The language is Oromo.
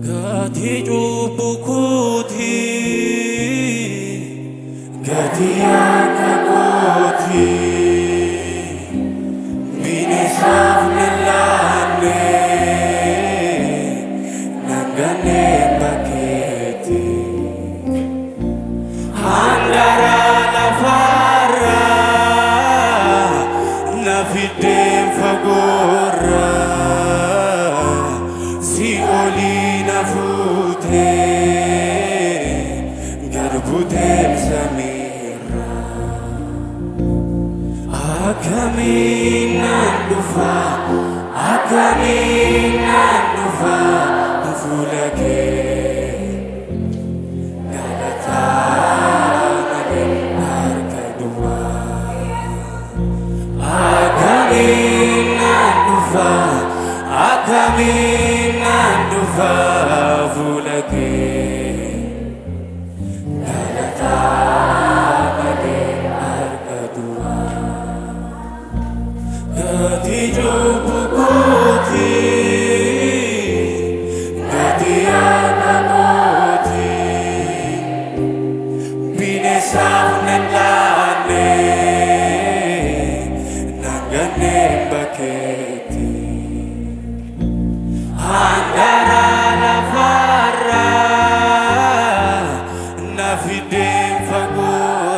Gati cubukuti, gati akakoti, binisaf nilane, nagane baketi, handara nafara, nafidem fagora, si olina fute, garbutem samira, akaminan dufa, fulake, galata nagen harga dua, akaminan dufa, fulake, galata nagen harga dua. Gati cubukuti, gati akakoti, binisaf nilane, nagane baketi, handara nafara, nafidem fagora.